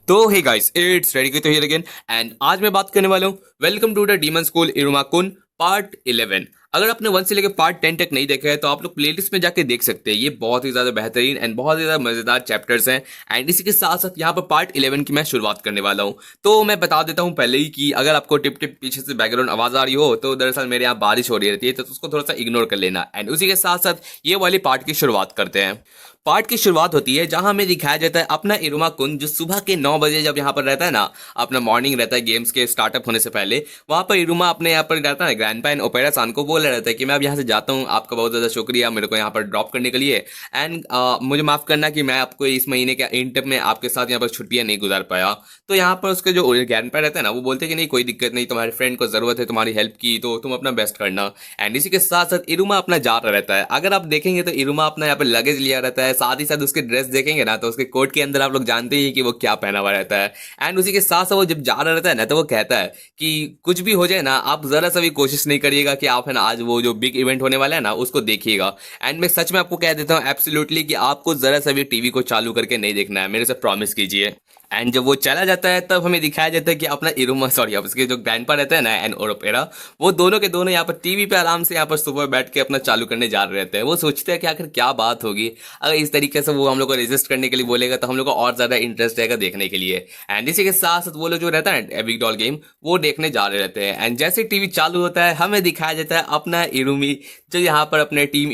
तो hey guys, it's ready तो here again and आज मैं बात करने वाला हूँ welcome to the demon school Iruma kun part 11। अगर आपने 1 से लेकर पार्ट 10 तक नहीं देखा है तो आप लोग प्लेलिस्ट में जाके देख सकते हैं। ये बहुत ही ज्यादा बेहतरीन एंड बहुत ही ज्यादा मजेदार चैप्टर्स हैं एंड इसी के साथ साथ यहाँ पर पार्ट 11 की मैं शुरुआत करने वाला हूँ। तो मैं बता देता हूँ पहले ही कि अगर आपको टिप टिप पीछे से बैकग्राउंड आवाज आ रही हो तो दरअसल मेरे यहाँ बारिश हो रही रहती है, तो उसको थोड़ा सा इग्नोर कर लेना। एंड उसी के साथ साथ ये वाली पार्ट की शुरुआत करते हैं। पार्ट की शुरुआत होती है जहां हमें दिखाया जाता है अपना इरुमा कुंज, जो सुबह के 9 बजे जब यहाँ पर रहता है ना, अपना मॉर्निंग रहता है गेम्स के स्टार्टअप होने से पहले। वहां पर इरुमा अपने यहाँ पर रहता है ग्रैंडपा एंड ओपेरा सान को बोल रहता है कि मैं अब यहाँ से जाता हूँ, आपका बहुत ज्यादा शुक्रिया मेरे को यहाँ पर ड्रॉप करने के लिए। एंड मुझे माफ करना कि मैं आपको इस महीने के एंड में आपके साथ यहाँ पर छुट्टियां नहीं गुजार पाया। तो यहाँ पर उसके जो ग्रैंडपा रहता है ना, वो बोलते हैं कि नहीं कोई दिक्कत नहीं, तुम्हारे फ्रेंड को जरूरत है तुम्हारी हेल्प की, तो तुम अपना बेस्ट करना। एंड इसी के साथ साथ इरुमा अपना जा रहा रहता है। अगर आप देखेंगे तो इरुमा अपना यहाँ पर लगेज लिया रहता है, साथ ही साथ उसके ड्रेस देखेंगे ना तो उसके कोट के अंदर आप लोग जानते ही कि वो क्या पहना हुआ रहता है। एंड उसी के साथ साथ वो जब जा रहा रहता है ना तो वो कहता है कि कुछ भी हो जाए ना, आप जरा सा भी कोशिश नहीं करिएगा कि आप है ना आज वो जो बिग इवेंट होने वाला है ना उसको देखिएगा। एंड मैं सच में आपको कह देता हूँ एब्सोल्युटली कि आपको जरा सा भी टीवी को चालू करके नहीं देखना है, मेरे से प्रॉमिस कीजिए। एंड जब वो चला जाता है तब हमें दिखाया जाता है कि अपना इरुमा सॉरी अब उसके जो ग्रैंडपा रहता है ना एंड ओपेरा, वो दोनों के दोनों यहाँ पर टीवी पे आराम से यहाँ पर सुबह बैठ के अपना चालू करने जा रहे रहते हैं। वो सोचते हैं कि आखिर क्या बात होगी, अगर इस तरीके से वो हम लोग को रेजिस्ट करने के लिए बोलेगा तो हम लोग को और ज्यादा इंटरेस्ट रहेगा देखने के लिए। एंड इसी के साथ साथ वो लोग जो रहता है एविक डॉल गेम वो देखने जा रहे रहते हैं। एंड जैसे टीवी चालू होता है हमें दिखाया जाता है अपना इरुमी, जो यहाँ पर अपने टीम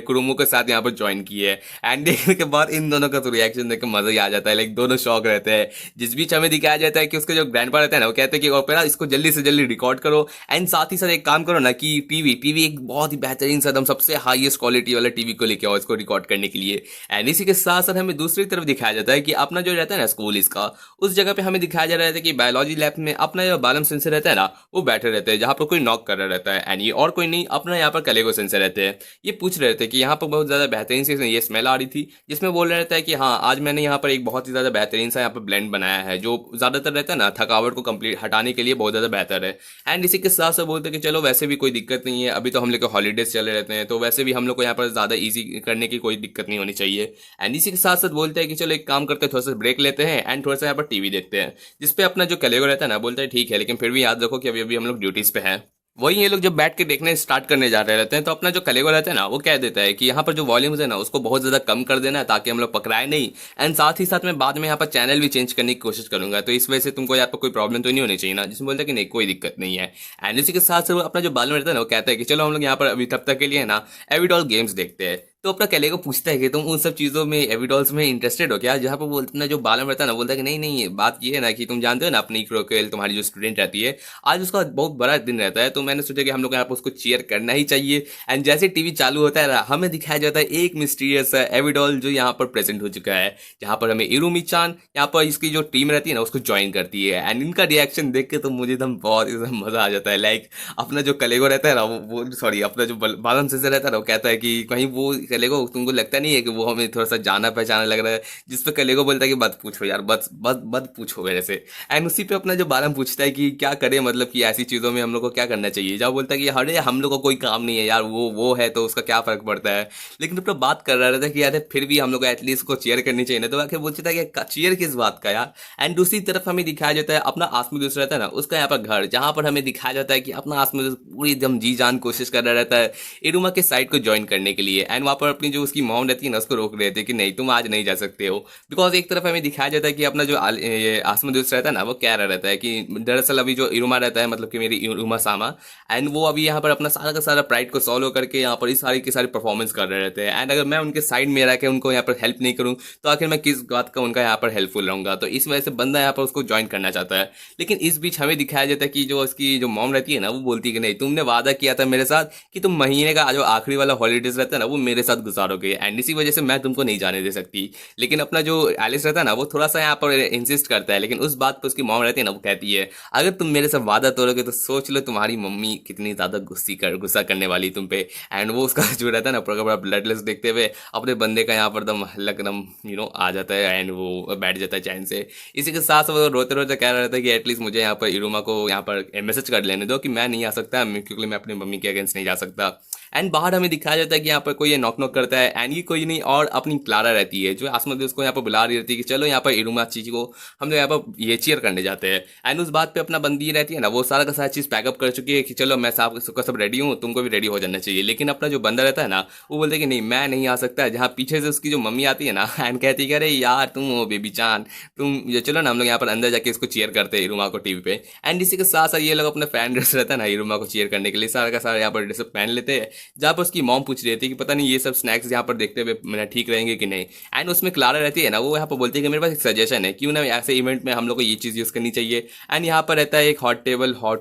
कुरुमो के साथ यहाँ पर ज्वाइन की है। एंड देखने के बाद इन दोनों का तो रिएक्शन देख के मजा ही आ जाता है, लाइक दोनों शौक रहते हैं। जिस बीच हमें दिखाया जाता है कि उसके जो ग्रैंडपा रहता है ना, वो कहते हैं कि ओपेरा इसको जल्दी से जल्दी रिकॉर्ड करो एंड साथ ही साथ एक काम करो ना कि टीवी टीवी एक बहुत ही बेहतरीन सा एकदम सबसे हाईएस्ट क्वालिटी वाला टीवी को लेके आओ इसको रिकॉर्ड करने के लिए। एंड इसी के साथ साथ हमें दूसरी तरफ दिखाया जाता है कि अपना जो रहता है ना स्कूल इसका, उस जगह पे हमें दिखाया जा रहा है कि बायोलॉजी लैब में अपना जो बालम सेंसर रहता है ना वो बैठे रहते हैं, जहां पर कोई नॉक कर रहा रहता है। एंड ये और कोई नहीं अपना यहाँ पर कलेगो सेंसर रहते हैं। ये पूछ रहे थे कि यहाँ पर बहुत ज्यादा बेहतरीन सी ये स्मेल आ रही थी, जिसमें बोल रहे रहता है कि हाँ आज मैंने यहाँ पर एक बहुत ही ज्यादा बेहतरीन सा यहाँ पर ब्लेंड बनाया है जो ज्यादातर रहता है ना थकावट को कंप्लीट हटाने के लिए बहुत ज्यादा बेहतर है। एंड इसी के साथ साथ बोलते हैं कि चलो वैसे भी कोई दिक्कत नहीं है, अभी तो हम लोग के हॉलीडेज चले रहते हैं तो वैसे भी हम लोग को यहाँ पर ज्यादा ईजी करने की कोई दिक्कत नहीं होनी चाहिए। एंड इसी के साथ साथ बोलते हैं कि चलो एक काम करते हैं, थोड़ा सा ब्रेक लेते हैं एंड थोड़ा सा यहाँ पर टीवी देखते हैं। जिसपे अपना जो कलेगो रहता है ना बोलता है ठीक है, लेकिन फिर भी याद रखो कि अभी अभी हम लोग ड्यूटीज पे हैं। वही ये लोग जब बैठ के देखने स्टार्ट करने जा रहे रहते हैं तो अपना जो कलेगो रहता है ना वो कह देता है कि यहाँ पर जो वॉल्यूम्स है ना उसको बहुत ज्यादा कम कर देना है ताकि हम लोग पकड़ाए नहीं। एंड साथ ही साथ मैं बाद में यहाँ पर चैनल भी चेंज करने की कोशिश करूंगा, तो इस वजह से तुमको यहाँ पर कोई प्रॉब्लम तो नहीं होनी चाहिए ना। जिसमें बोलता है कि नहीं कोई दिक्कत नहीं है। एंड इसी के साथ साथ वो अपना जो बालम रहता है ना वो कहता है कि चलो हम लोग यहाँ पर अभी तब तक के लिए ना एविडॉल गेम्स देखते हैं। तो अपना कलेगो पूछता है कि तुम उन सब चीज़ों में एविडॉल्स में इंटरेस्टेड हो क्या, जहाँ पर बोलते अपना जो बालम रहता है ना बोलता है कि नहीं नहीं, बात ये है ना कि तुम जानते हो ना अपनी क्रोकेल तुम्हारी जो स्टूडेंट रहती है आज उसका बहुत बड़ा दिन रहता है, तो मैंने सोचा कि हम लोग यहाँ पर उसको चीयर करना ही चाहिए। एंड जैसे टीवी चालू होता है ना हमें दिखाया जाता है एक मिस्टीरियस एविडॉल जो यहाँ पर प्रेजेंट हो चुका है, जहाँ पर हमें इरुमी चान यहाँ पर इसकी जो टीम रहती है ना उसको ज्वाइन करती है। एंड इनका रिएक्शन देख के तो मुझे एकदम बहुत एकदम मजा आ जाता है। लाइक अपना जो कलेगो रहता है ना वो सॉरी अपना जो बालम से रहता है ना वो कहता है कि कहीं वो कलेगो तुमको लगता नहीं है कि वो हमें थोड़ा सा जाना पहचाना लग रहा है, जिस पे कलेगो बोलता है कि मत पूछो यार, बस बस मत पूछो मेरे से। एंड उसी पे अपना जो बालम पूछता है कि क्या करे, मतलब कि ऐसी चीजों में हम लोग को क्या करना चाहिए, जब बोलता है कि अरे हम लोग को कोई काम नहीं है यार, वो है तो उसका क्या फर्क पड़ता है। लेकिन अपना बात कर रहा था कि यार फिर भी हम लोग को एटलीस्ट को चेयर करनी चाहिए ना, तो आखिर बोलता है कि चेयर किस बात का यार। एंड दूसरी तरफ हमें दिखाया जाता है अपना आसमी दूसरा रहता है ना उसका यहाँ पर घर, जहां पर हमें दिखाया जाता है कि अपना आसमी पूरी एकदम जी जान कोशिश कर रहा रहता है इरुमा के साइड को ज्वाइन करने के लिए। एंड वहां पर अपनी जो उसकी मॉम रहती है ना उसको रोक रहे थे कि नहीं तुम आज नहीं जा सकते हो। बिकॉज एक तरफ हमें दिखाया जाता है कि अपना जो ये आसमा दूसरा रहता है ना वो कह रहा रहता है कि दरअसल अभी जो इरुमा रहता है, मतलब कि मेरी इरुमा सामा, एंड वो अभी यहाँ पर अपना सारा का सारा प्राइड को सॉल्व करके यहाँ पर इस सारी की सारी परफॉर्मेंस कर रहे रहते हैं। एंड अगर मैं उनके साइड में रह के उनको यहाँ पर हेल्प नहीं करूँ तो आखिर मैं किस बात का उनका यहाँ पर हेल्पफुल रहूंगा, तो इस वजह से बंदा यहाँ पर उसको ज्वाइन करना चाहता है। लेकिन इस बीच हमें दिखाया जाता है कि जो उसकी जो मॉम रहती है ना वो बोलती है कि नहीं तुमने वादा किया था मेरे साथ कि तुम महीने का जो आखिरी वाला हॉलीडेज रहता है ना वो मेरे साथ गुजारोगे, एंड इसी वजह से मैं तुमको नहीं जाने दे सकती। लेकिन अपना जो एलिस रहता है ना वो थोड़ा सा यहाँ पर इंसिस्ट करता है, लेकिन उस बात पर उसकी मॉम रहती है ना वो कहती है अगर तुम मेरे से वादा तोड़ोगे तो सोच लो तुम्हारी मम्मी कितनी ज्यादा गुस्सा करने वाली तुम पे। एंड वो उसका जो रहता है ना पूरा ब्लडलेस देखते हुए अपने बंदे का यहाँ पर दम हल्क दम आ जाता है एंड वो बैठ जाता है चैन से। इसी के साथ वो रोते रोते कह रहा था कि एटलीस्ट मुझे यहाँ पर इरुमा को यहाँ पर मैसेज कर लेने दो कि मैं नहीं आ सकता क्योंकि मैं अपनी मम्मी के अगेंस्ट नहीं जा सकता। एंड बाहर हमें दिखाया जाता है कि यहाँ पर कोई नॉक नॉक करता है एंड ये कोई नहीं और अपनी क्लारा रहती है जो आसमान उसको यहाँ पर बुला रही रहती है कि चलो यहाँ पर इरुमाची को हम लोग यहाँ पर ये चीयर करने जाते हैं। एंड उस बात पे अपना बंदी रहती है ना, वो सारा का सारा चीज़ पैकअप कर चुकी है कि चलो मैं सब रेडी हूँ, तुमको भी रेडी हो जाना चाहिए। लेकिन अपना जो बंदा रहता है ना, वो बोलते हैं कि नहीं मैं नहीं आ सकता। जहाँ पीछे से उसकी जो मम्मी आती है ना एंड कहती है कि अरे यार तुम हो बेबी चांद, तुम ये चलो ना हम लोग यहाँ पर अंदर जाके इसको चीयर करते हैं इरुमा को टीवी पे। एंड इसी के साथ साथ ये लोग अपना फैन ड्रेस रहता है ना इरुमा को चीयर करने के लिए सारा का सारा यहाँ पर ड्रेस पहन लेते हैं। जहाँ पर उसकी मॉम पूछ रही थी कि पता नहीं ये सब स्नैक्स यहाँ पर देखते हुए मैंने ठीक रहेंगे कि नहीं। एंड उसमें क्लारा रहती है ना, वो यहाँ पर बोलती है कि मेरे पास एक सजेशन है, क्यों ना ऐसे इवेंट में हम लोग को ये चीज़ यूज़ करनी चाहिए। एंड यहाँ पर रहता है एक हॉट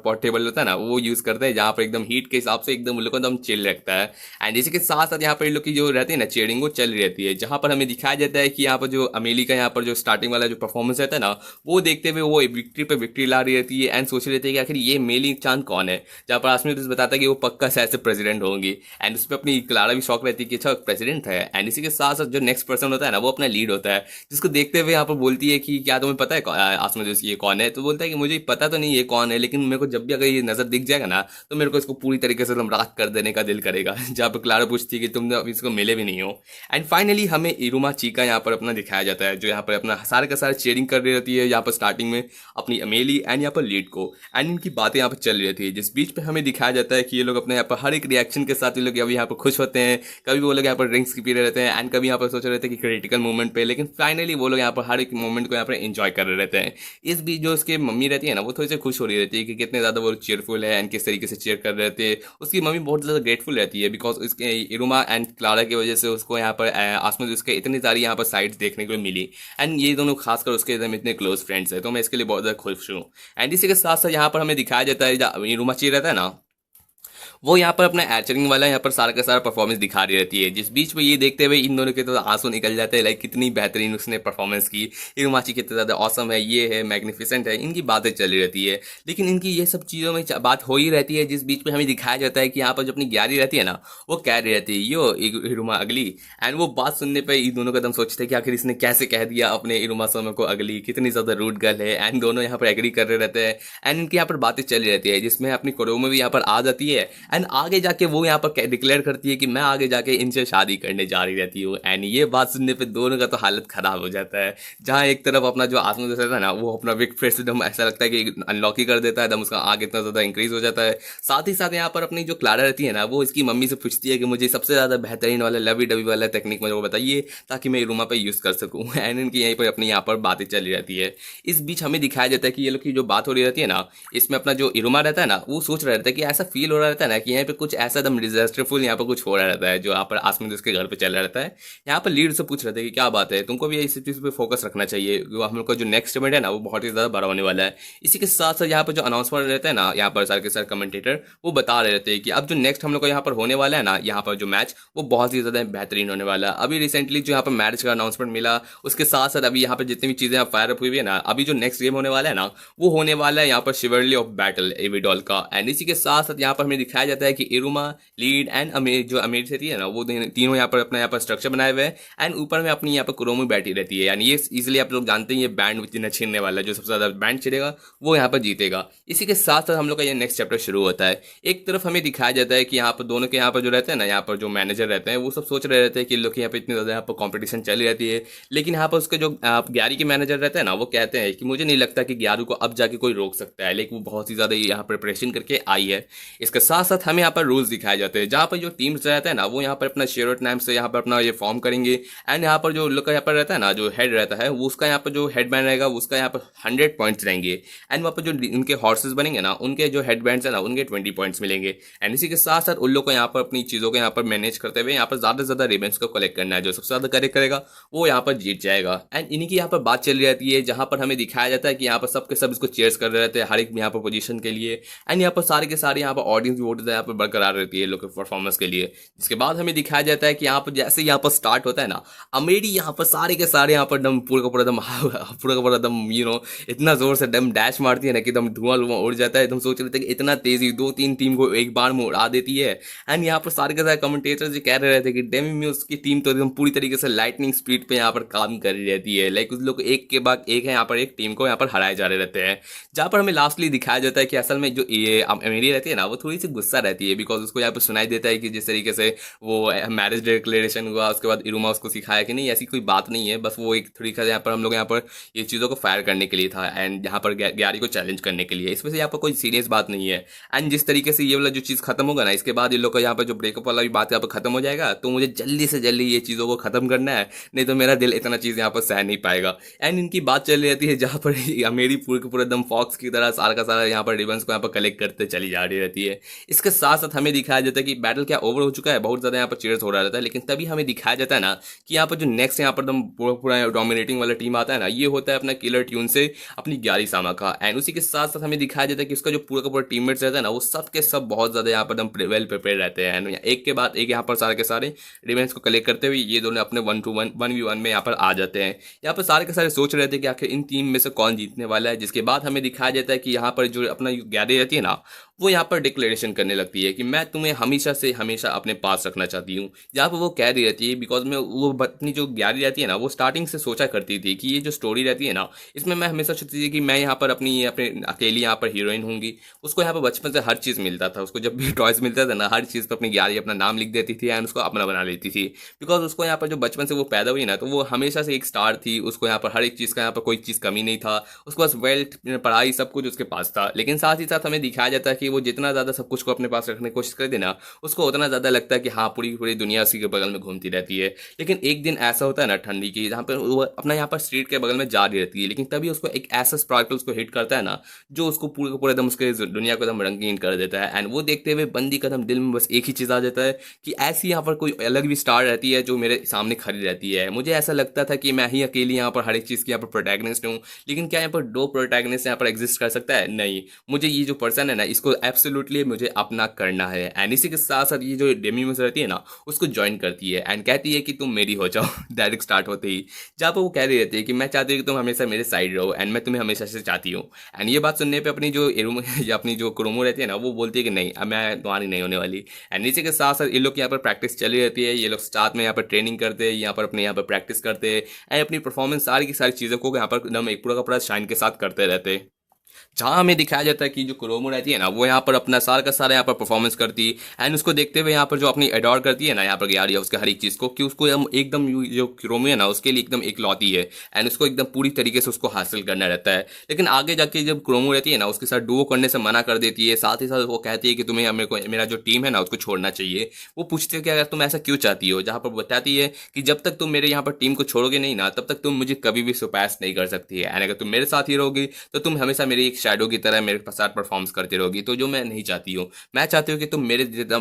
पॉट टेबल होता है ना, वो यूज़ करते हैं जहाँ पर एकदम हीट के हिसाब से एकदम उन लोग को एकदम चिल रखता है। एंड इसी के साथ साथ यहाँ पर इन लोग की जो रहती है ना चेयरिंग वो चल रही रहती है, जहाँ पर हमें दिखाया जाता है कि यहाँ पर जो अमेली का यहाँ पर जो स्टार्टिंग वाला जो परफॉर्मेंस रहता है ना, वो देखते हुए वो विक्ट्री पे विक्ट्री ला रही रहती है एंड सोच रही रहती है कि आखिर ये मेली चांद कौन है। जहाँ पर आसमी बताता है कि वो पक्का शायद से प्रेसिडेंट होंगी। एंड उस पर अपनी क्लारा भी शौक रहती है कि अच्छा प्रेसिडेंट है। एंड इसी के साथ साथ जो नेक्स्ट पर्सन होता है ना, वो अपना लीड होता है, जिसको देखते हुए यहाँ पर बोलती है कि क्या तुम्हें पता है आसमा जोशी ये कौन है। तो बोलता है कि मुझे पता तो नहीं ये कौन है, लेकिन मेरे को जब भी अगर ये नजर दिख जाएगा ना तो मेरे को इसको पूरी तरीके से राख कर देने का दिल करेगा। जहाँ पर क्लारा पूछती है कि तुम अभी इसको मिले भी नहीं हो। एंड फाइनली हमें इरुमा चीका यहाँ पर अपना दिखाया जाता है, जो यहाँ पर अपना सारे का सारा चेयरिंग कर रही रहती है यहाँ पर स्टार्टिंग में अपनी अमेली एंड यहाँ पर लीड को। एंड इनकी बातें यहाँ पर चल रही रहती है, जिस बीच पे हमें दिखाया जाता है कि ये लोग अपने यहाँ पर हर एक रिएक्शन के साथ ये लोग अभी यहाँ पर खुश होते हैं, कभी वो लोग यहाँ पर ड्रिंक्स की पी रहे रहते हैं एंड कभी यहाँ पर सोच रहे थे कि क्रिटिकल मोमेंट पे, लेकिन फाइनली वो लोग यहाँ पर हर एक मोमेंट को यहाँ पर एंजॉय कर रहे रहते हैं। इस बीच जो उसकी मम्मी रहती है ना, वो थोड़ी सी खुश हो रही रहती है कि कितने ज़्यादा वो चेयरफुल है एंड किस तरीके से चेयर कर रहे थे। उसकी मम्मी बहुत ज़्यादा ग्रेटफुल रहती है बिकॉज उसके इरुमा एंड क्लारा की वजह से उसको यहाँ पर आसमान उसके इतनी सारी यहाँ पर साइड्स देखने को मिली एंड ये दोनों खासकर उसके एकदम इतने क्लोज फ्रेंड्स है, तो मैं इसके लिए बहुत ज़्यादा खुश हूँ। एंड इसी के साथ साथ यहाँ पर हमें दिखाया जाता है इरुमा चेयर रहता है ना, वो यहाँ पर अपना एचरिंग वाला यहाँ पर सारा का सारा परफॉर्मेंस दिखा रही रहती है, जिस बीच में ये देखते हुए इन दोनों के तो आंसू निकल जाते हैं। लाइक कितनी बेहतरीन उसने परफॉर्मेंस की, इरुमाची कितना ज़्यादा ऑसम है, ये है मैग्निफिसेंट है, इनकी बातें चली रहती है। लेकिन इनकी ये सब चीज़ों में बात हो ही रहती है, जिस बीच में हमें दिखाया जाता है कि यहाँ पर जो अपनी ग्यारी रहती है ना, वो कह रही रहती है यो इरुमा अगली। एंड वो बात सुनने पर इन दोनों का दम सोचते हैं कि आखिर इसने कैसे कह दिया अपने इरुमा सोमा को अगली, कितनी ज़्यादा रूड गर्ल है। एंड दोनों यहाँ पर एग्री कर रहे रहते हैं एंड इनकी यहाँ पर बातें चली रहती है, जिसमें अपनी कोरोमो भी यहाँ पर आ जाती है एंड आगे जाके वो यहाँ पर डिक्लेयर करती है कि मैं आगे जाके इनसे शादी करने जा रही रहती हूँ। एंड ये बात सुनने पे दोनों का तो हालत खराब हो जाता है, जहाँ एक तरफ अपना जो आसमान जैसा रहता है ना, वो अपना विक फेस एकदम ऐसा लगता है कि अनलॉक ही कर देता है, एकदम उसका आगे इतना ज़्यादा इंक्रीज हो जाता है। साथ ही साथ यहाँ पर अपनी जो क्लारा रहती है ना, वो इसकी मम्मी से पूछती है कि मुझे सबसे ज़्यादा बेहतरीन वाला लवी डबी वाला टेक्निक मुझे बताइए ताकि मैं इरुमा पर यूज़ कर सकूँ। एंड इनकी यहीं पर अपनी यहाँ पर बातें चली रहती है। इस बीच हमें दिखाया जाता है कि ये लोग की जो बात हो रही रहती है ना, इसमें अपना जो इरुमा रहता है ना, वो सोच रहा रहता है कि ऐसा फील हो रहा रहता है ना कि यहाँ पे कुछ ऐसा एकदम डिजास्टरफुल यहाँ पर कुछ हो रहा रहता है, जो यहाँ पर आसमान उसके घर पे चल रहा रहता है। यहाँ पर लीड से पूछ रहे थे कि क्या बात है, तुमको भी इस चीज़ पे फोकस रखना चाहिए, हम लोग का जो नेक्स्ट इवेंट है ना, वो बहुत ही ज़्यादा बड़ा होने वाला है। इसी के साथ साथ यहाँ पर जो अनाउंसमेंट रहता है ना, यहाँ पर सारे के सारे कमेंटेटर वो बता रहे रहते हैं कि अब जो नेक्स्ट हम लोग का यहाँ पर होने वाला है ना, यहाँ पर जो मैच वो बहुत ही ज़्यादा बेहतरीन होने वाला है। अभी रिसेंटली जो यहाँ पर मैच का अनाउंसमेंट मिला, उसके साथ साथ अभी यहाँ पर जितनी भी चीज़ें फायर अप हुई है ना, अभी जो नेक्स्ट गेम होने वाला है ना, वो होने वाला है यहाँ पर शिवरली ऑफ बैटल एविडॉल का। एंड इसी के साथ साथ यहाँ पर हमें दिखाया जाता है कि इरुमा, लीड एंड जो अमीर से थी है ना, वो तीनों यहाँ पर अपना यहाँ पर स्ट्रक्चर बनाए हुए हैं एंड ऊपर में अपनी यहाँ पर क्रोमी बैठी रहती है। यानी ये इसलिए आप लोग जानते हैं ये बैंड जिन्हें छीनने वाला, जो सबसे ज़्यादा बैंड छिड़ेगा वो यहाँ पर जीतेगा। इसी के साथ साथ हम लोग का ये नेक्स्ट चैप्टर शुरू होता है। एक तरफ हमें दिखाया जाता है कि यहाँ पर दोनों के यहाँ पर जो रहते हैं ना, यहाँ पर जो मैनेजर रहते हैं, वो सब सोच रहे रहते हैं कि लोग यहाँ पर इतनी ज़्यादा यहाँ पर कॉम्पिटिशन चली रहती है। लेकिन यहाँ पर उसके जो ग्यारह के मैनेजर रहते हैं ना, वो कहते हैं कि मुझे नहीं लगता कि ग्यारह को अब जाके कोई रोक सकता है, लेकिन वो बहुत ही ज़्यादा यहाँ प्रिपरेशन करके आई है। इसके साथ साथ हमें यहाँ पर रूल्स दिखाए जाते हैं, जहाँ पर जो टीम्स रहते हैं ना, वो यहाँ पर अपना शेरोट नाम से यहाँ पर अपना ये फॉर्म करेंगे। एंड यहाँ पर जो लोग का यहाँ पर रहता है ना, जो हेड रहता है, वो उसका यहाँ पर जो हेड बैंड रहेगा, उसका यहाँ पर 100 पॉइंट्स रहेंगे। एंड वहाँ पर जो उनके हॉर्सेस बनेंगे ना, उनके जो हेड बैंड्स है ना, उनके 20 पॉइंट्स मिलेंगे। एंड इसी के साथ साथ उन लोग को यहाँ पर अपनी चीज़ों को यहाँ पर मैनेज करते हुए यहाँ पर ज़्यादा से ज़्यादा रिबन्स को कलेक्ट करना है। जो सबसे ज़्यादा कलेक्ट करेगा वो यहाँ पर जीत जाएगा। एंड इन्हीं की यहाँ पर बात चल रही रहती है, जहाँ पर हमें दिखाया जाता है कि यहाँ पर सबके सब इसको चेयर्स कर रहे रहते हैं हर एक यहाँ पर पोजीशन के लिए। एंड यहाँ पर सारे के सारे यहाँ पर ऑडियंस वोट यहाँ पर बरकरार रहती है लोग के परफॉर्मेंस के लिए। इसके बाद हमें दिखाया जाता है कि यहाँ पर जैसे यहाँ पर स्टार्ट होता है ना, अमेरी यहाँ पर सारे के सारे यहाँ पर दम पूरा का पूरा दम इतना जोर से दम डैश मारती है ना कि एकदम धुआं उड़ जाता है। एकदम सोच रहे थे कि इतना तेजी 2-3 टीम को एक बार में उड़ा देती है। एंड यहाँ पर सारे के सारे कमेंटेटर्स जो कह रहे थे कि डेमी म्यूज की टीम तो एकदम पूरी तरीके से लाइटनिंग स्पीड पे यहाँ पर काम कर रही रहती है। लाइक उस लोग एक के बाद एक है यहाँ पर एक टीम को यहाँ पर हराए जा रहे रहते हैं। जहाँ पर हमें लास्टली दिखाया जाता है कि असल में जो ये अमेरी रहती है ना, वो थोड़ी सी गुस्सा रहती है, बिकॉज उसको यहाँ पर सुनाई देता है कि जिस तरीके से वो मैरिज डिक्लेरेशन हुआ, उसके बाद इरुमा उसको सिखाया कि नहीं ऐसी कोई बात नहीं है, बस वो एक तरीका यहाँ पर हम लोग यहाँ पर ये चीज़ों को फायर करने के लिए था एंड यहाँ पर ग्यारी को चैलेंज करने के लिए, इसमें से यहाँ पर कोई सीरियस बात नहीं है। एंड जिस तरीके से ये वाला जो चीज़ खत्म होगा ना, इसके बाद ये लोग का यहाँ पर जो ब्रेकअप वाला भी बात यहाँ पर खत्म हो जाएगा, तो मुझे जल्दी से जल्दी ये चीज़ों को खत्म करना है, नहीं तो मेरा दिल इतना चीज़ यहाँ पर सह नहीं पाएगा। एंड इनकी बात चल रही रहती है जहाँ पर मेरी पूरे के पूरे एकदम फॉक्स की तरह सारा का सारा यहाँ पर रिबन्स को यहाँ पर कलेक्ट करते चली जा रही रहती है। इसके साथ साथ हमें दिखाया जाता है कि बैटल क्या ओवर हो चुका है, बहुत ज़्यादा यहाँ पर चीयर्स हो रहा रहता है, लेकिन तभी हमें दिखाया जाता है ना कि यहाँ पर जो नेक्स्ट यहाँ पर एकदम पूरा पूरा डोमिनेटिंग वाला टीम आता है ना, ये होता है अपना किलर ट्यून से अपनी ग्यारह सामा का। एंड उसी के साथ साथ हमें दिखाया जाता है कि उसका जो पूरा का पूरा टीममेट्स रहता है ना, वो सब के सब बहुत ज़्यादा यहाँ पर एकदम वेल प्रिपेयर रहते हैं। एंड एक के बाद एक यहाँ पर सारे के सारे रिवेंस को कलेक्ट करते हुए ये दोनों अपने 1v1 में यहाँ पर आ जाते हैं। यहाँ पर सारे के सारे सोच रहे थे कि आखिर इन टीम में से कौन जीतने वाला है, जिसके बाद हमें दिखाया जाता है कि यहाँ पर जो अपना ग्यारह रहती है ना, वो यहाँ पर डिक्लेरेशन करने लगती है कि मैं तुम्हें हमेशा से हमेशा अपने पास रखना चाहती हूँ। जहाँ पर वो कह रही रहती है, बिकॉज में वो अपनी जो ग्यारह रहती है ना, वो स्टार्टिंग से सोचा करती थी कि ये जो स्टोरी रहती है ना, इसमें मैं हमेशा सोचती थी कि मैं यहाँ पर अपनी अपने अकेली यहाँ पर हीरोइन होंगी। उसको यहाँ पर बचपन से हर चीज़ मिलता था, उसको जब भी टॉयज मिलता था ना, हर चीज़ पर अपनी ग्यारह अपना नाम लिख देती थी एंड उसको अपना बना लेती थी, बिकॉज उसको यहाँ पर जो बचपन से वो पैदा हुई ना, तो वो हमेशा से एक स्टार थी। उसको यहाँ पर हर एक चीज़ का यहाँ पर कोई चीज़ कमी नहीं था, उसके पास वेल्थ पढ़ाई सब कुछ उसके पास था। लेकिन साथ ही साथ हमें दिखाया जाता है कि वो जितना ज़्यादा सब कुछ को अपने पास रखने की कोशिश कर देना, उसको उतना ज़्यादा लगता है कि हाँ पूरी पूरी दुनिया उसी के बगल में घूमती रहती है। लेकिन एक दिन ऐसा होता है ना ठंडी की, जहाँ पर वो अपना यहाँ पर स्ट्रीट के बगल में जा रही रहती है, लेकिन तभी उसको एक ऐसा स्पार्कल उसको हिट करता है ना, जो उसको पूरे पूरे एकदम उसके दुनिया को एकदम रंगीन कर देता है। एंड वो देखते हुए बंदी का एकदम दिल में बस एक ही चीज़ आ जाता है कि ऐसी यहाँ पर कोई अलग भी स्टार रहती है जो मेरे सामने खड़ी रहती है। मुझे ऐसा लगता था कि मैं ही अकेली यहाँ पर हर एक चीज़ की यहाँ पर प्रोटैगनिस्ट हूँ, लेकिन क्या यहाँ पर दो प्रोटैगनिस्ट यहाँ पर एग्जिस्ट कर सकता है? नहीं, मुझे ये जो पर्सन है ना, इसको एब्सोल्युटली मुझे अपना करना है। एंड इसी के साथ साथ ये जो डेमी मूस रहती है ना, उसको ज्वाइन करती है एंड कहती है कि तुम मेरी हो जाओ डायरेक्ट स्टार्ट होते ही, जहाँ पर वो कह रही रहती है कि मैं चाहती हूँ कि तुम हमेशा मेरे साइड रहो एंड मैं तुम्हें हमेशा से चाहती हूँ। एंड ये बात सुनने पर अपनी जो अपनी जो क्रोमो रहती है ना, वो बोलती है कि नहीं, अब मैं तुम्हारी नहीं होने वाली। एंड इसी के साथ साथ ये लोग यहाँ पर प्रैक्टिस चली रहती है, ये लोग साथ में यहाँ पर ट्रेनिंग करते हैं, यहाँ पर अपने यहाँ पर प्रैक्टिस करते हैं एंड अपनी परफॉर्मेंस सारी की सारी चीज़ों को यहाँ पर एकदम एक पूरा का पूरा शाइन के साथ करते रहते हैं। जहाँ हमें दिखाया जाता है कि जो क्रोमो रहती है ना, वो यहाँ पर अपना सारा का सारा यहाँ पर परफॉर्मेंस करती है एंड उसको देखते हुए यहाँ पर जो अपनी एडोर करती है ना यहाँ पर ग्यारिया, उसके हर एक चीज़ को, कि उसको हम एकदम जो क्रोमो है ना, उसके लिए एकदम इकलौती है एंड उसको एकदम पूरी तरीके से उसको हासिल करना रहता है। लेकिन आगे जाके जब क्रोमो रहती है ना, उसके साथ डुओ करने से मना कर देती है, साथ ही साथ वो कहती है कि तुम्हें मेरे को मेरा जो टीम है ना उसको छोड़ना चाहिए। वो पूछते हैं कि अगर तुम ऐसा क्यों चाहती हो, जहाँ पर बताती है कि जब तक तुम मेरे यहाँ पर टीम को छोड़ोगे नहीं ना, तब तक तुम मुझे कभी भी सरपास नहीं कर सकती है। एंड अगर तुम मेरे साथ ही रहोगी तो तुम हमेशा मेरी एक शैडो की तरह मेरे साथ परफॉर्म्स करती रहोगी, तो जो मैं नहीं चाहती हूँ। मैं चाहती हूँ कि तुम मेरे जितना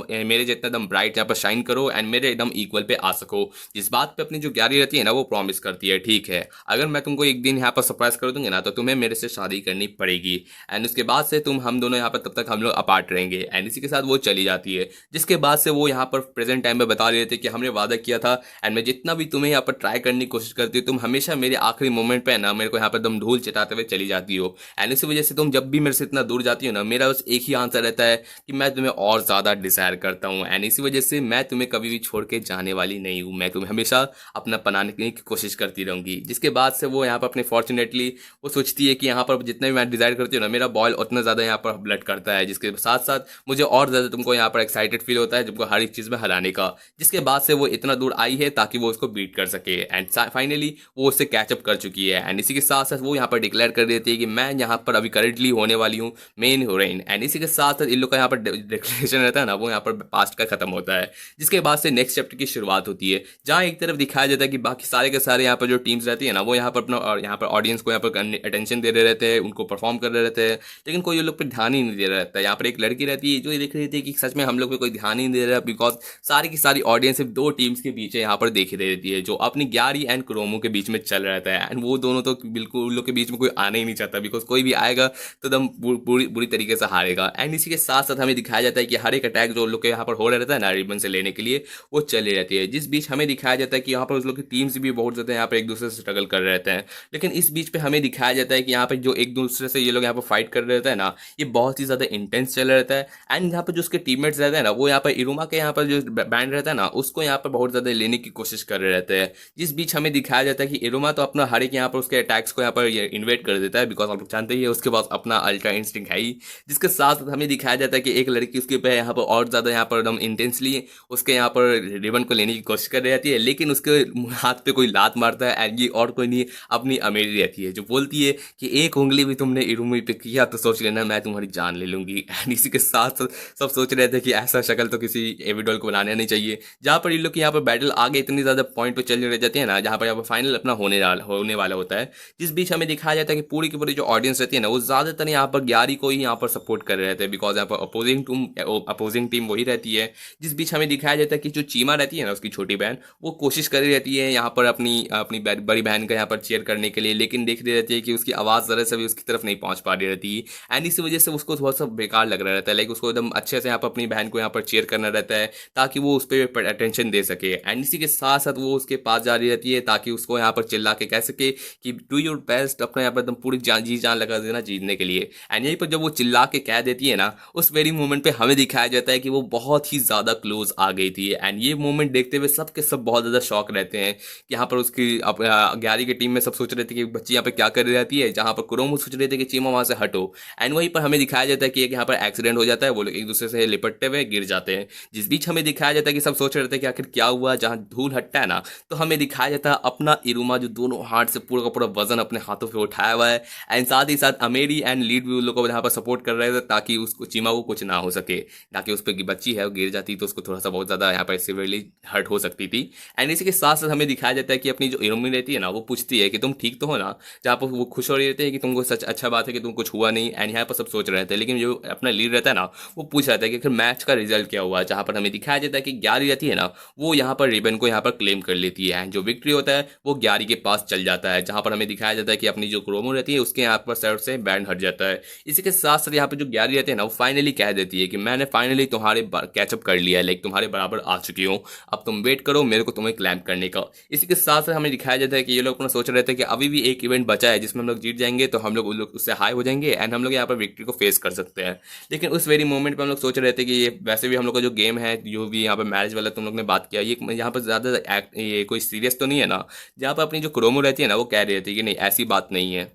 एकदम ब्राइट यहाँ पर शाइन करो एंड मेरे एकदम इक्वल पे आ सको। जिस बात पे अपनी जो ग्यारी रहती है ना, वो प्रॉमिस करती है, ठीक है अगर मैं तुमको एक दिन यहाँ पर सरप्राइज कर दूंगी ना, तो तुम्हें मेरे से शादी करनी पड़ेगी एंड उसके बाद से हम दोनों यहाँ पर तब तक हम लोग अपार्ट रहेंगे। एंड इसी के साथ वो चली जाती है, जिसके बाद से वो यहाँ पर प्रेजेंट टाइम में बता रहे थे कि हमने वादा किया था एंड मैं जितना भी तुम्हें यहाँ पर ट्राई करने की कोशिश करती हूँ, तुम हमेशा मेरे आखिरी मोमेंट पे ना मेरे को यहाँ पर एकदम धूल चटाते हुए चली जाती हो। एंड इसी वजह से तुम जब भी मेरे से इतना दूर जाती हो ना, मेरा बस एक ही आंसर रहता है कि मैं तुम्हें और ज़्यादा डिज़ायर करता हूँ एंड इसी वजह से मैं तुम्हें कभी भी छोड़ के जाने वाली नहीं हूँ। मैं तुम्हें हमेशा अपना बनाने की कोशिश करती रहूँगी। जिसके बाद से वो यहाँ पर अपने फॉर्चुनेटली वो सोचती है कि यहाँ पर जितना भी मैं डिज़ायर करती हूँ ना, मेरा बॉयल उतना ज़्यादा यहाँ पर ब्लड करता है, जिसके साथ साथ मुझे और ज़्यादा तुमको यहाँ पर एक्साइटेड फील होता है तुमको हर एक चीज़ में हराने का। जिसके बाद से वो इतना दूर आई है ताकि वो उसको बीट कर सके एंड फाइनली वो उससे कैचअप कर चुकी है। एंड इसी के साथ साथ वो यहाँ पर डिक्लेयर कर देती है कि मैं यहाँ पर अभी करेंटली होने वाली हूँ मेन हीरोइन। एंड इसी के साथ साथ इन लोग का यहाँ पर डिक्लेरेशन रहता है ना, वो यहाँ पर पास्ट का खत्म होता है। जिसके बाद से नेक्स्ट चैप्टर की शुरुआत होती है, जहाँ एक तरफ दिखाया जाता है कि बाकी सारे के सारे यहाँ पर जो टीम्स रहती है ना, वो यहाँ पर अपना यहाँ पर ऑडियंस को यहाँ पर अटेंशन दे रहे रहते हैं, उनको परफॉर्म कर रहे रहते हैं, लेकिन कोई ये लोग पर ध्यान ही नहीं दे रहा रहता है। यहाँ पर एक लड़की रहती है जो ये देख रही थी कि सच में हम लोग पे कोई ध्यान ही नहीं दे रहा, बिकॉज सारी की सारी ऑडियंस सिर्फ दो टीम्स के बीच यहाँ पर देख रही रहती है, जो अपनी ग्यारी एंड क्रोमो के बीच में चल रहता है। एंड वो दोनों तो बिल्कुल उन लोग के बीच में कोई आना ही नहीं चाहता, बिकॉज कोई भी आएगा तो एकदम बुरी तरीके से हारेगा। एंड इसी के साथ साथ हमें दिखाया जाता है कि हर एक अटैक जो लोग के यहाँ पर हो रहता है ना रिबन से लेने के लिए, वो चली रहती है। जिस बीच हमें दिखाया जाता है कि यहाँ पर उस लोग की टीम्स भी बहुत ज़्यादा यहाँ पर एक दूसरे से स्ट्रगल कर रहे रहते हैं, लेकिन इस बीच पे हमें दिखाया जाता है कि यहाँ पर जो एक दूसरे से ये लोग यहाँ पर फाइट कर रहे रहते हैं ना, ये बहुत ही ज़्यादा इंटेंस चल रहता है। एंड यहाँ पर जो उसके टीममेट्स रहते हैं ना, वो यहाँ पर इरुमा के यहाँ पर जो बैंड रहता है ना, उसको यहाँ पर बहुत ज़्यादा लेने की कोशिश कर रहे रहते हैं। जिस बीच हमें दिखाया जाता है कि इरुमा तो अपना हर एक यहाँ पर उसके अटैक्स को यहाँ पर इन्वेट कर देता है, बिकॉज आप लोग जानते ही उसके पास अपना अल्ट्रा इंस्टिंक्ट है ही। जिसके साथ साथ हमें दिखाया जाता है कि एक लड़की उसके पे यहाँ पर और ज़्यादा यहाँ पर एकदम इंटेंसली उसके यहाँ पर रिबन को लेने की कोशिश कर रही रहती है, लेकिन उसके हाथ पे कोई लात मारता है एंड ये और कोई नहीं अपनी अमेरी रहती है, जो बोलती है कि एक उंगली भी तुमने इरुमी पे किया तो सोच लेना मैं तुम्हारी जान ले लूंगी। एंड इसी के साथ साथ सब सोच रहे थे कि ऐसा शक्ल तो किसी एविडोल को बनाना नहीं चाहिए। जहाँ पर ये लोग यहाँ पर बैटल आगे इतनी ज़्यादा पॉइंट पे चल रह जाते हैं ना, जहाँ पर यहाँ पर फाइनल अपना होने वाला होता है, जिस बीच हमें दिखाया जाता है कि पूरी की पूरी जो ऑडियंस रहती है ना, वो ज़्यादातर यहाँ पर ग्यारी को ही यहाँ पर सपोर्ट कर रहे थे, बिकॉज यहाँ पर अपोजिंग टीम वही रहती है। जिस बीच हमें दिखाया जाता है कि जो चीमा रहती है ना, उसकी छोटी बहन, वो कोशिश कर रही रहती है यहाँ पर अपनी अपनी बड़ी बहन का यहाँ पर चेयर करने के लिए, लेकिन देख रही रहती है कि उसकी आवाज़ ज़रा से भी उसकी तरफ नहीं पहुँच पा रही रहती है। एंड इसी वजह से उसको थोड़ा सा बेकार लग रहा रहता है, लाइक उसको एकदम अच्छे से यहाँ पर अपनी बहन को यहाँ पर चेयर करना रहता है ताकि वो उस पर अटेंशन दे सके। एंड इसी के साथ साथ वो उसके पास जा रही रहती है ताकि उसको यहाँ पर चिल्ला के कह सके कि डू योर बेस्ट, अपना यहाँ पर एकदम पूरी जान लगा देना जीतने के लिए। एंड यहीं पर जब वो चिल्ला के कह देती है ना, उस वेरी मोमेंट पे हमें दिखाया जाता है कि वो बहुत ही ज़्यादा क्लोज आ गई थी। एंड ये मोमेंट देखते हुए सब के सब बहुत ज़्यादा शॉक रहते हैं कि यहाँ पर उसकी ग्यारह की टीम में सब सोच रहे थे कि बच्ची यहाँ पर क्या कर रही रहती है, जहाँ पर कुरोमो सोच रहे थे कि चीमा वहाँ से हटो। एंड वहीं पर हमें दिखाया जाता है कि एक यहाँ पर एक्सीडेंट हो जाता है, वो लोग एक दूसरे से लिपटते हुए गिर जाते हैं। जिस बीच हमें दिखाया जाता है कि सब सोच रहे थे कि आखिर क्या हुआ, जहाँ धूल हटता है ना, तो हमें दिखाया जाता है अपना इरुमा जो दोनों हाथ से पूरा का पूरा वजन अपने हाथों पे उठाया हुआ है। एंड साथ ही साथ अमेरी एंड लीड भी उन लोगों को यहाँ पर सपोर्ट कर रहे थे ताकि उसको चीमा को कुछ ना हो सके, ताकि उस पर बच्ची है वो गिर जाती तो उसको थोड़ा सा बहुत ज़्यादा यहाँ पर सिवियरली हर्ट हो सकती थी। एंड इसी के साथ साथ हमें दिखाया जाता है कि अपनी जो इरुमी रहती है ना, वो पूछती है कि तुम ठीक तो हो ना, जहाँ पर वो खुश हो रही रहती है कि तुमको सच अच्छा बात है कि तुम कुछ हुआ नहीं। एंड यहाँ पर सब सोच रहे थे, लेकिन जो अपना लीड रहता है ना, वो पूछ रहा था कि फिर मैच का रिजल्ट क्या हुआ, जहाँ पर हमें दिखाया जाता है कि ग्यारह रहती है ना, वो यहाँ पर रिबन को यहाँ पर क्लेम कर लेती है। एंड जो विक्ट्री होता है वो ग्यारह के पास चल जाता है, जहाँ पर हमें दिखाया जाता है कि अपनी जो क्रोमो रहती है उसके यहाँ पर साइड से बैंड हट जाता है। इसी के साथ साथ यहाँ पर जो ग्यारह रहती है ना, वो फाइनली कह देती है कि मैंने फाइनली तुम्हारे कैचअप कर लिया है, लाइक तुम्हारे बराबर आ चुकी हूँ, अब तुम वेट करो मेरे को तुम्हें क्लैम्प करने का। इसी के साथ साथ हमें दिखाया जाता है कि ये लोग अपना सोच रहे थे कि अभी भी एक इवेंट बचा है जिसमें हम लोग जीत जाएंगे तो हम लोग उससे हाई हो जाएंगे एंड हम लोग यहाँ पर विक्ट्री को फेस कर सकते हैं। लेकिन उस वेरी मोमेंट पे हम लोग सोच रहे थे कि ये वैसे भी हम लोग का जो गेम है, जो भी यहाँ पर मैरिज वाला तुम लोग ने बात किया, ये यहाँ पर ज़्यादा ये कोई सीरियस तो नहीं है ना, जहाँ पर अपनी जो क्रोमो रहती है ना, वो कह रही थी कि नहीं ऐसी बात नहीं है।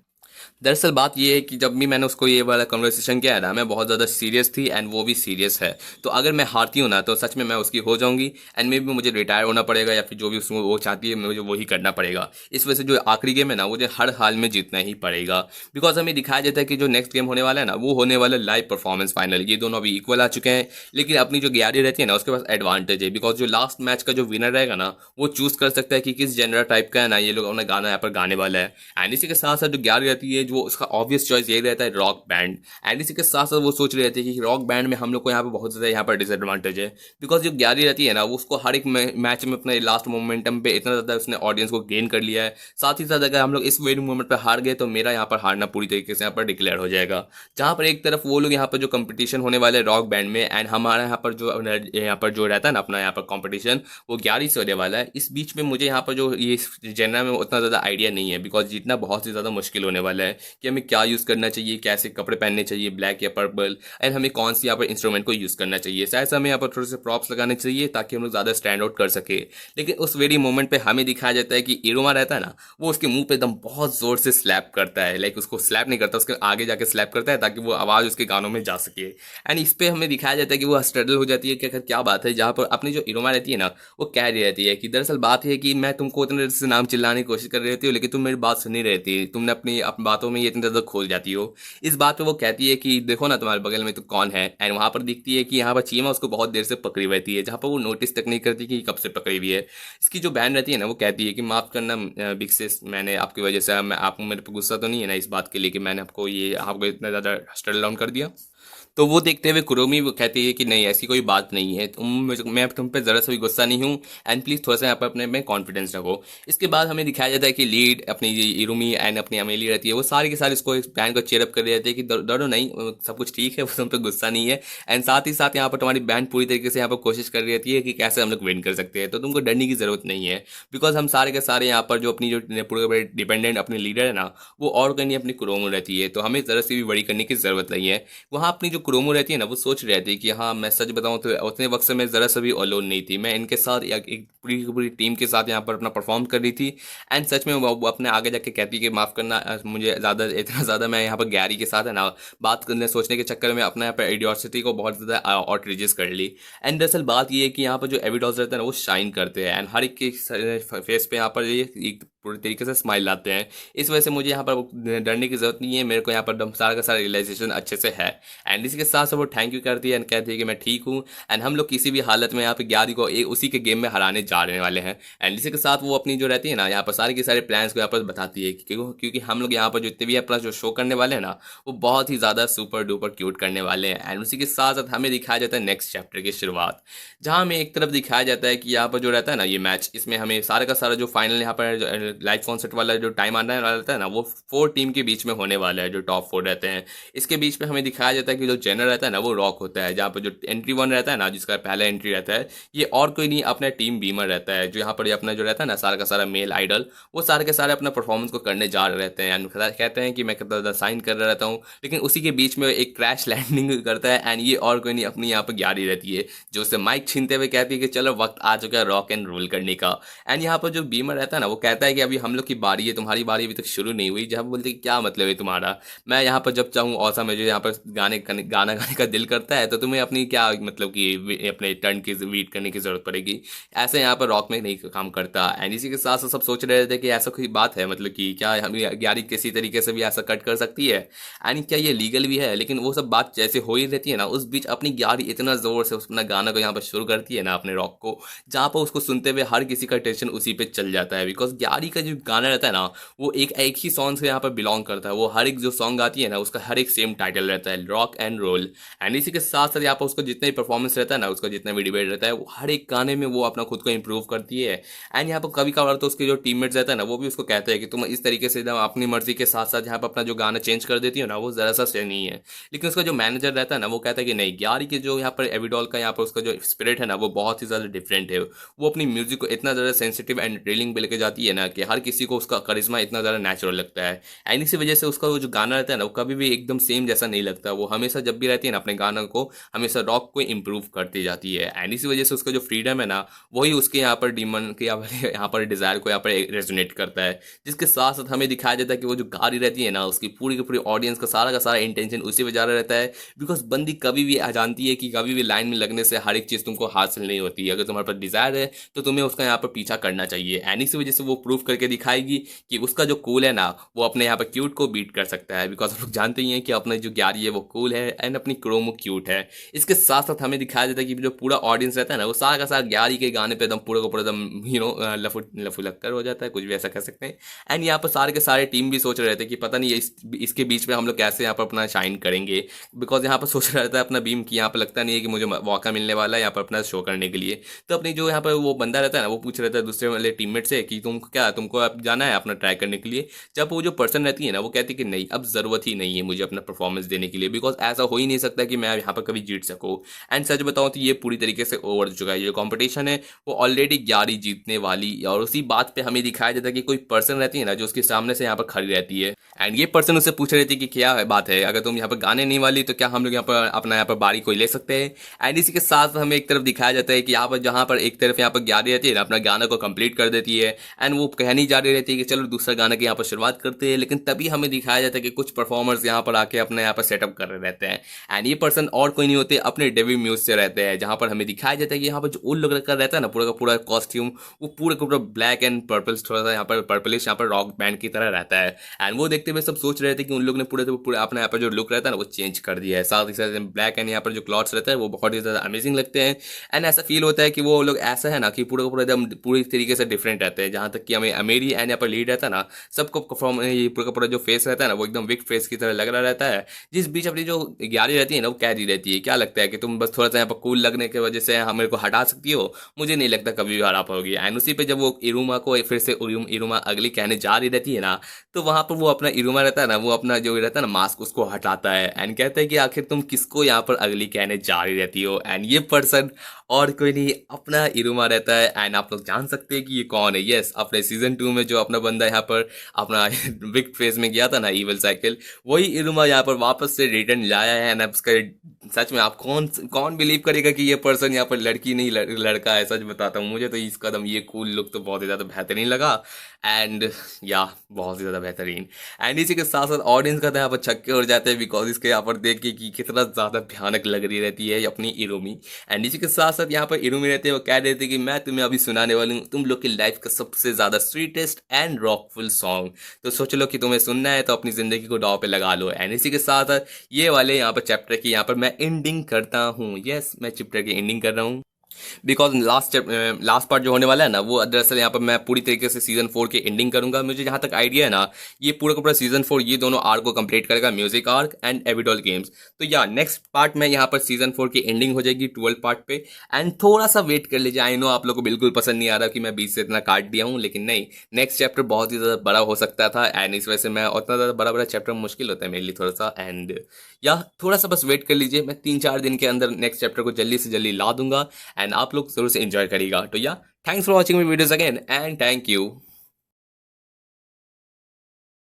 दरअसल बात ये है कि जब भी मैंने उसको ये वाला कन्वर्सेशन किया था, मैं बहुत ज़्यादा सीरियस थी एंड वो भी सीरियस है, तो अगर मैं हारती हूँ ना तो सच में मैं उसकी हो जाऊँगी एंड मे भी मुझे रिटायर होना पड़ेगा या फिर जो भी उसमें वो चाहती है मुझे वही करना पड़ेगा। इस वजह से जो आखिरी गेम है ना, मुझे हर हाल में जीतना ही पड़ेगा। बिकॉज हमें दिखाया जाता है कि जो नेक्स्ट गेम होने वाला है ना, वो होने वाला लाइव परफॉर्मेंस फाइनल। ये दोनों अभी इक्वल आ चुके हैं, लेकिन अपनी जो ग्यारह रहती है ना, उसके पास एडवांटेज है, बिकॉज जो लास्ट मैच का जो विनर रहेगा ना, वो चूज कर सकता है कि किस जेनर टाइप का है ना ये लोग अपना गाना यहाँ पर गाने वाला है। एंड इसी के साथ साथ जो ग्यारह रहती है, जो उसका ऑब्वियस चॉइस यही रहता है रॉक बैंड। एंड इसी के साथ साथ वो सोच रहे रहते हैं कि रॉक बैंड में हम लोग को यहाँ पे बहुत ज़्यादा यहाँ पर डिसएडवांटेज है, बिकॉज जो ग्यारह रहती है ना, वो उसको हर एक मैच में अपने लास्ट मोमेंटम पे इतना ज़्यादा उसने ऑडियंस को गेन कर लिया है। साथ ही साथ अगर हम लोग इस वेडिंग मोमेंट पर हार गए तो मेरा यहाँ पर हारना पूरी तरीके से यहाँ पर डिक्लेयर हो जाएगा। जहाँ पर एक तरफ वो लोग यहाँ पर जो कंपटीशन होने वाले रॉक बैंड में एंड हमारा यहाँ पर जो रहता है ना अपना यहाँ पर कॉम्पिटिशन, वो ग्यारह से होने वाला है। इस बीच में मुझे यहाँ पर जो ये जेनर में उतना ज़्यादा आइडिया नहीं है, बिकॉज जीतना बहुत ही ज़्यादा मुश्किल होने वाला है कि हमें क्या यूज़ करना चाहिए, कैसे कपड़े पहनने चाहिए, ब्लैक या पर्पल, एंड हमें कौन सी यहाँ पर इंस्ट्रूमेंट को यूज़ करना चाहिए। शायद हमें यहाँ पर थोड़े से प्रॉप्स लगाने चाहिए ताकि हम लोग ज़्यादा स्टैंड आउट कर सके। लेकिन उस वेरी मोमेंट पे हमें दिखाया जाता है कि इरुमा रहता है ना, वो उसके मुंह पे एकदम बहुत ज़ोर से स्लैप करता है, लाइक उसको स्लैप नहीं करता, उसके आगे जाके स्लैप करता है ताकि वो आवाज़ उसके गानों में जा सके। एंड इस पर हमें दिखाया जाता है कि वो स्ट्रगल हो जाती है कि आखिर क्या बात है, जहाँ पर अपनी जो इरुमा रहती है ना, वो कह रही रहती है कि दरअसल बात है कि मैं तुमको इतने देर से नाम चिल्लाने की कोशिश कर रही रहती हूँ, लेकिन तुम मेरी बात सुन नहीं रहती, तुमने अपनी बातों में ये इतनी ज़्यादा खोल जाती हो। इस बात पे वो कहती है कि देखो ना तुम्हारे बगल में तो कौन है, एंड वहाँ पर दिखती है कि यहाँ पर चीमा उसको बहुत देर से पकड़ी रहती है, जहाँ पर वो नोटिस तक नहीं करती कि कब से पकड़ी हुई है। इसकी जो बहन रहती है ना, वो कहती है कि माफ़ करना बिग सिस, मैंने आपकी वजह से मैं आप मेरे पर गुस्सा तो नहीं है ना इस बात के लिए कि मैंने आपको इतना ज़्यादा स्ट्रगल डाउन कर दिया। तो वो देखते हुए कुरोमी वो कहती है कि नहीं ऐसी कोई बात नहीं है, मैं तुम पे ज़रा सा भी गुस्सा नहीं हूँ एंड प्लीज़ थोड़ा सा यहाँ पर अपने में कॉन्फिडेंस रखो। इसके बाद हमें दिखाया जाता है कि लीड अपनी इरुमी एंड अपनी अमेली रहती है, वो सारे के सारे इसको इस बहन को चेयरअप कर रहे रहते हैं कि डरो नहीं, सब कुछ ठीक है, वो तुम पे गुस्सा नहीं है। एंड साथ ही साथ यहाँ पर तुम्हारी बहन पूरी तरीके से यहाँ पर कोशिश कर रही रहती है कि कैसे हम लोग विन कर सकते हैं, तो तुमको डरने की ज़रूरत नहीं है, बिकॉज हम सारे के सारे यहाँ पर जो अपनी जो पूरे डिपेंडेंट अपनी लीडर है ना, वो और कहीं अपनी कुरोमो रहती है, तो हमें ज़रा सी भी वरी करने की ज़रूरत नहीं है। वहाँ यहाँ अपनी जो क्रोमो रहती है ना वो सोच रही थी कि हाँ मैं सच बताऊँ तो उतने वक्त से मैं ज़रा सा भी अलोन नहीं थी, मैं इनके साथ एक पूरी की पूरी टीम के साथ यहाँ पर अपना परफॉर्म कर रही थी। एंड सच में वो अपने आगे जाके कहती कि माफ़ करना, मुझे ज़्यादा इतना ज़्यादा मैं यहाँ पर गैरी के साथ है ना बात करने सोचने के चक्कर में अपने यहाँ पर एडियोसिटी को बहुत ज़्यादा आउटरीचेस कर ली। एंड दरअसल बात ये है कि यहाँ पर जो एविडॉल्स रहते हैं ना वो शाइन करते हैं एंड हर एक के फेस पे यहाँ पर ये एक पूरी तरीके से स्माइल लाते हैं। इस वजह से मुझे यहाँ पर डरने की जरूरत नहीं है, मेरे को यहाँ पर सारा का सारा रियलाइजेशन अच्छे से है। एंड इसी के साथ साथ वो थैंक यू करती है एंड कहती है कि मैं ठीक हूँ एंड हम लोग किसी भी हालत में यहाँ पे ग्यारह को एक उसी के गेम में हराने जा रहे वाले हैं। एंड इसी के साथ वो अपनी जो रहती है ना यहाँ पर सारे के सारे प्लान्स को यहाँ पर बताती है क्योंकि हम लोग यहाँ पर जितने भी अपना जो शो करने वाले हैं ना वो बहुत ही ज़्यादा सुपर डुपर क्यूट करने वाले हैं। एंड उसी के साथ साथ हमें दिखाया जाता है नेक्स्ट चैप्टर की शुरुआत, जहाँ हमें एक तरफ दिखाया जाता है कि यहाँ पर जो रहता है ना ये मैच, इसमें हमें सारा का सारा जो फाइनल यहाँ पर लाइव कॉन्सर्ट वाला जो टाइम आने वाला रहता है ना वो 4 टीम के बीच में होने वाला है, जो टॉप 4 रहते हैं। इसके बीच में हमें दिखाया जाता है कि जो जेनर रहता है ना वो रॉक होता है, जहाँ पर जो एंट्री 1 रहता है ना जिसका पहला एंट्री रहता है ये और कोई नहीं अपना टीम बीमर रहता है, जो यहाँ पर अपना जो रहता है ना सारा का सारा मेल आइडल वो सारे के सारे अपना परफॉर्मेंस को करने जा रहे रहते हैं। एंड कहते हैं कि मैं साइन कर रहा रहता हूँ, लेकिन उसी के बीच में एक क्रैश लैंडिंग करता है एंड ये और कोई नहीं अपनी यहाँ पर ग्यारी रहती है, जो उससे माइक छीनते हुए कहती है कि चलो वक्त आ चुका है रॉक एंड रोल करने का। एंड यहाँ पर जो बीमर रहता है ना वो कहता है कि अभी हम लोग की बारी है, तुम्हारी बारी अभी तक शुरू नहीं हुई। जब बोलते कि क्या मतलब है तुम्हारा, मैं यहाँ पर जब चाहूँ और मुझे यहाँ पर गाना गाने का दिल करता है तो तुम्हें अपनी क्या मतलब कि अपने टर्न की वेट करने की जरूरत पड़ेगी, ऐसे यहाँ पर रॉक में नहीं काम करता। एंड इसी के साथ साथ सब सोच रहे थे कि ऐसा कोई बात है, मतलब कि क्या हम ग्यारह किसी तरीके से भी ऐसा कट कर सकती है एंड क्या ये लीगल भी है। लेकिन वो सब बात जैसे हो ही रहती है ना उस बीच अपनी ग्यारह इतना जोर से अपना गाना को यहाँ पर शुरू करती है ना अपने रॉक को, जहाँ पर उसको सुनते हुए हर किसी का टेंशन उसी पे चल जाता है। बिकॉज ग्यारह का जो गाना रहता है ना वो एक ही सॉन्ग से यहाँ पर बिलोंग करता है, वो हर एक जो सॉन्ग आती है ना उसका हर एक सेम टाइटल रहता है, रॉक एंड रोल। एंड इसी के साथ साथ यहाँ पर उसका जितना भी परफॉर्मेंस रहता है ना उसका जितना भी डिबेट रहता है वो हर एक गाने में वो अपना खुद को इंप्रूव करती है। एंड यहाँ पर कभी कभार तो उसके जो टीममेट्स रहता है ना वो भी उसको कहते हैं कि तुम इस तरीके से अपनी मर्जी के साथ साथ यहाँ पर अपना जो गाना चेंज कर देती हो ना वो ज़रा सा सही नहीं है। लेकिन उसका जो मैनेजर रहता है ना वो कहता है कि नहीं, ग्यारह के जो यहाँ पर एविडॉल का यहाँ पर उसका जो स्पिरिट है ना वो बहुत ही ज़्यादा डिफरेंट है, वो अपनी म्यूजिक को इतना ज़्यादा सेंसिटिव एंड थ्रिलिंग पे लेके जाती है ना कि हर किसी को उसका करिश्मा इतना ज़्यादा नेचुरल लगता है। एंड इसी वजह से उसका वो जो गाना रहता है ना वो कभी भी एकदम सेम जैसा नहीं लगता, वो हमेशा जब भी रहती है ना अपने गाना को हमेशा रॉक को इम्प्रूव करती जाती है। एंड इसी वजह से उसका जो फ्रीडम है ना वही उसके यहाँ पर डीमन के यहाँ पर डिज़ायर को यहाँ पर रेजोनेट करता है। जिसके साथ साथ हमें दिखाया जाता है कि वो जो गाड़ी रहती है ना उसकी पूरी की पूरी ऑडियंस का सारा इंटेंशन उसी पे जा रहा रहता है। बिकॉज बंदी कभी भी जानती है कि कभी भी लाइन में लगने से हर एक चीज़ तुमको हासिल नहीं होती है, अगर तुम्हारे पास डिज़ायर है तो तुम्हें उसका यहाँ पर पीछा करना चाहिए। एंड इसी वजह से वो प्रूव करके दिखाएगी कि उसका जो कूल है ना वो अपने यहाँ पर क्यूट को बीट कर सकता है। बिकॉज हम लोग जानते ही हैं कि अपने जो ग्यारह है वो कूल है एंड अपनी क्रोमो क्यूट है। इसके साथ साथ हमें दिखाया जाता है कि जो पूरा ऑडियंस रहता है ना वो सारा का सारा ग्यारह के गाने पे एकदम पूरा का पूरा एकदम लफू लक्कर हो जाता है, कुछ भी ऐसा कह सकते हैं। एंड यहाँ पर सारे के सारे टीम भी सोच रहे थे कि पता नहीं इसके बीच में हम लोग कैसे यहाँ पर अपना शाइन करेंगे। बिकॉज यहाँ पर सोच रहा था अपना बीम की यहाँ पर लगता नहीं है कि मुझे मौका मिलने वाला है यहाँ पर अपना शो करने के लिए। तो अपनी जो यहाँ पर वो बंदा रहता है ना वो पूछ रहा था दूसरे वाले टीममेट से कि तुमको अब जाना है अपना ट्राई करने के लिए। जब वो जो पर्सन रहती है ना वो कहती है कि नहीं अब ज़रूरत ही नहीं है मुझे अपना परफॉर्मेंस देने के लिए, बिकॉज ऐसा हो ही नहीं सकता कि मैं यहाँ पर कभी जीत सकूँ। एंड सच बताऊँ तो ये पूरी तरीके से ओवर चुका है, ये कॉम्पिटिशन है वो ऑलरेडी ग्यारह जीतने वाली। और उसी बात पर हमें दिखाया जाता है कि कोई पर्सन रहती है ना जो उसके सामने से यहाँ पर खड़ी रहती है एंड ये पर्सन उससे पूछ रही थी कि क्या बात है, अगर तुम यहाँ पर गाने नहीं वाली तो क्या हम लोग यहाँ पर अपना यहाँ पर बारी कोई ले सकते हैं। एंड इसी के साथ हमें एक तरफ दिखाया जाता है कि यहाँ पर जहाँ पर एक तरफ यहाँ पर ग्यारह रहती है ना अपना गाना को कंप्लीट कर देती है एंड वो कहनी जा रही रहती है कि चलो दूसरा गाना की यहाँ पर शुरुआत करते हैं। लेकिन तभी हमें दिखाया जाता है कि कुछ परफॉर्मर्स यहाँ पर आके अपने यहाँ पर सेटअप कर रहे रहते हैं एंड ये पर्सन और कोई नहीं होते अपने डेवी म्यूज से रहते हैं, जहाँ पर हमें दिखाया जाता है कि यहाँ पर जो उन लोग का रहता है ना पूरा का पूरा कॉस्ट्यूम वो पूरा का पूरा ब्लैक एंड पर्पल, थोड़ा सा यहाँ पर पर्पलिश यहाँ पर रॉक बैंड की तरह रहता है। एंड वो देखते हुए सब सोच रहे थे कि उन लोग ने पूरे अपने यहाँ पर जो लुक रहता है ना वो चेंज कर दिया है, साथ ही साथ ब्लैक एंड यहाँ पर जो क्लॉथ्स रहता है वो बहुत ही ज़्यादा अमेजिंग लगते हैं। एंड ऐसा फील होता है कि वो लोग ऐसा है ना कि पूरा का पूरा एकदम पूरी तरीके से डिफरेंट रहते हैं, जहाँ तक कि हमें अमेरी एंड यहाँ पर लीड रहता है ना सबको ये पूरा का पूरा जो फेस रहता है ना वो एकदम विक फेस की तरह लग रहा रहता है। जिस बीच अपनी जो ग्यारह रहती है ना वो कह दी रहती है क्या लगता है कि तुम बस थोड़ा सा यहाँ पर कूल लगने की वजह से हमें को हटा सकती हो, मुझे नहीं लगता कभी भी हरा पाओगी। एंड उसी पे जब वो इरुमा को फिर से इरुमा अगली कहने जा रही रहती है ना तो वहाँ पर वो अपना इरुमा रहता है ना वो अपना जो रहता है ना मास्क उसको हटाता है एंड कहता है कि आखिर तुम किसको यहाँ पर अगली कहने जा रही रहती हो। एंड ये पर्सन और कोई नहीं, अपना इरुमा रहता है। एंड आप लोग जान सकते हैं कि ये कौन है। यस, अपने सीजन 2 में जो अपना बंदा यहाँ पर अपना बिग फेस में गया था ना, इवल साइकिल, वही इरुमा यहाँ पर वापस से रिटर्न लाया है। एंड अब उसका सच में आप कौन कौन बिलीव करेगा कि ये पर्सन यहाँ पर लड़की नहीं लड़का है। सच बताता हूँ, मुझे तो इस कदम ये कूल लुक तो बहुत ही ज़्यादा बेहतरीन लगा। एंड या बहुत ही ज़्यादा बेहतरीन। एंड इसी के साथ साथ ऑडियंस का तो यहाँ पर छक्के उड़ जाते हैं, बिकॉज इसके यहाँ पर देख के कि कितना ज़्यादा भयानक लग रही रहती है अपनी इरोमी। एंड इसी के साथ साथ यहाँ पर इरोमी रहते हैं, वो कह रहे थे कि मैं तुम्हें अभी सुनाने वाली हूँ तुम लोग की लाइफ का सबसे ज़्यादा स्वीटेस्ट एंड रॉकफुल सॉन्ग। तो सोच लो कि तुम्हें सुनना है तो अपनी ज़िंदगी को दांव पे लगा लो। एंड इसी के साथ साथ ये वाले यहाँ पर चैप्टर की यहाँ पर मैं एंडिंग करता हूँ। यस, मैं चैप्टर की एंडिंग कर रहा हूँ, बिकॉज लास्ट पार्ट जो होने वाला है ना, वो दरअसल यहाँ पर मैं पूरी तरीके से सीजन 4 की एंडिंग करूंगा। मुझे जहाँ तक आइडिया है ना, ये पूरा का पूरा सीजन 4 ये दोनों आर्क को कंप्लीट करेगा, म्यूजिक आर्क एंड एविडॉल गेम्स। तो या नेक्स्ट पार्ट में यहाँ पर सीजन 4 की एंडिंग हो जाएगी 12 पार्ट पे। एंड थोड़ा सा वेट कर लीजिए। आई नो आप लोग को बिल्कुल पसंद नहीं आ रहा कि मैं बीच से इतना काट दिया हूँ, लेकिन नहीं, नेक्स्ट चैप्टर बहुत ही ज़्यादा बड़ा हो सकता था। एंड इस वजह से मैं उतना ज़्यादा बड़ा बड़ा चैप्टर मुश्किल होता है मेरे लिए थोड़ा सा। एंड या थोड़ा सा बस वेट कर लीजिए, मैं 3-4 दिन के अंदर नेक्स्ट चैप्टर को जल्दी से जल्दी ला दूंगा। एंड आप लोग जरूर से एंजॉय करिएगा। तो या thanks for watching my videos again and thank you.